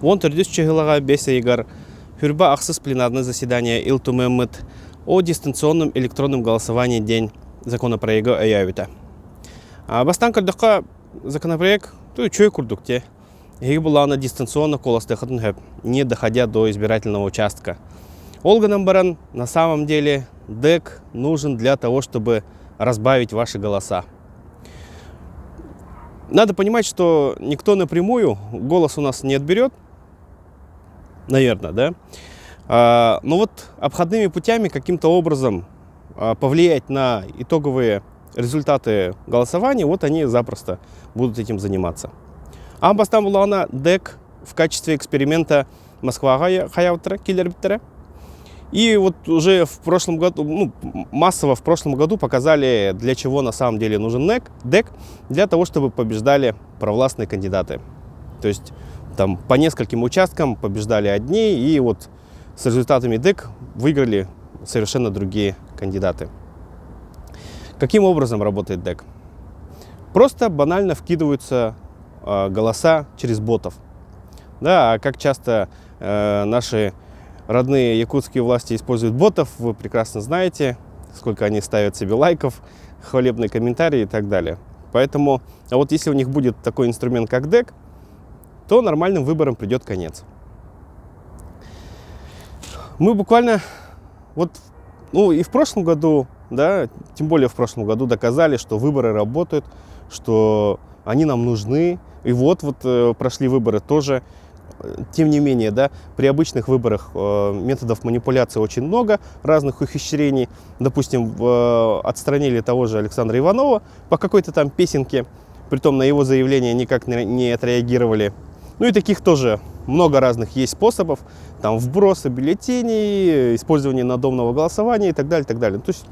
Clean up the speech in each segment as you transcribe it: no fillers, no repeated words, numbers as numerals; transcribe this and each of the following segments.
Он чыгылага бесейгар хүрба ахсыз пленарное заседание Илтумеммет о дистанционном электронном голосовании день законопроекта аявита. Бастан кырдыкка законопроект чой курдукте. Еги была на дистанционно колостыхатын хэп, не доходя до избирательного участка. Олганам баран, на самом деле ДЭК нужен для того, чтобы разбавить ваши голоса. Надо понимать, что никто напрямую голос у нас не отберет, наверное, да? Но вот обходными путями каким-то образом повлиять на итоговые результаты голосования, вот они запросто будут этим заниматься. Амбастан была она ДЭК в качестве эксперимента Москва хаявтра киллербиттера. И вот уже в прошлом году, массово в прошлом году показали, для чего на самом деле нужен ДЭК, для того, чтобы побеждали провластные кандидаты. То есть там по нескольким участкам побеждали одни, и вот с результатами ДЭК выиграли совершенно другие кандидаты. Каким образом работает ДЭК? Просто банально вкидываются голоса через ботов. Да, а как часто наши родные якутские власти используют ботов, вы прекрасно знаете, сколько они ставят себе лайков, хвалебные комментарии и так далее. Поэтому, вот если у них будет такой инструмент, как ДЭК, то нормальным выборам придет конец. Мы буквально, и в прошлом году, да, тем более в прошлом году доказали, что выборы работают, что они нам нужны. И вот прошли выборы тоже. Тем не менее, да, при обычных выборах методов манипуляции очень много, разных ухищрений. Допустим, отстранили того же Александра Иванова по какой-то там песенке, притом на его заявление никак не отреагировали. Ну и таких тоже много разных есть способов. Там вбросы бюллетеней, использование надомного голосования и так далее, и так далее. То есть,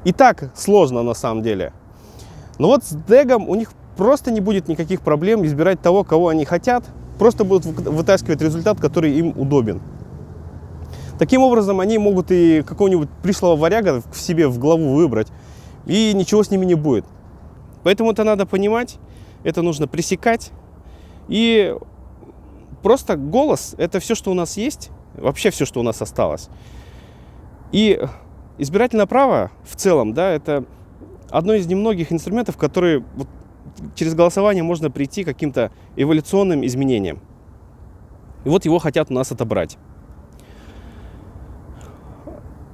и так сложно на самом деле. Но вот с ДЭКом у них просто не будет никаких проблем избирать того, кого они хотят. Просто будут вытаскивать результат, который им удобен. Таким образом, они могут и какого-нибудь пришлого варяга в себе в главу выбрать, и ничего с ними не будет. Поэтому это надо понимать, это нужно пресекать. И просто голос – это все, что у нас есть, вообще все, что у нас осталось. И избирательное право в целом, да, это одно из немногих инструментов, которые через голосование можно прийти к каким-то эволюционным изменениям. И вот его хотят у нас отобрать.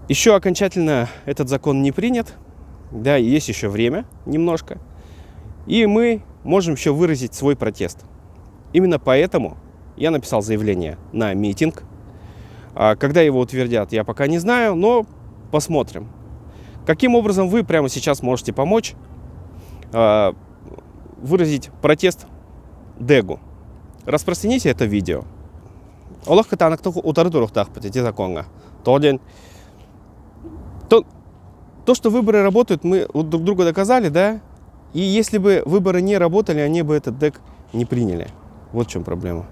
Еще окончательно этот закон не принят. Да, есть еще время немножко. И мы можем еще выразить свой протест. Именно поэтому я написал заявление на митинг. Когда его утвердят, я пока не знаю, но посмотрим. Каким образом вы прямо сейчас можете помочь выразить протест ДЭКу? Распространите это видео. То, что выборы работают, мы друг друга доказали, да? И если бы выборы не работали, они бы этот ДЭК не приняли. Вот в чем проблема.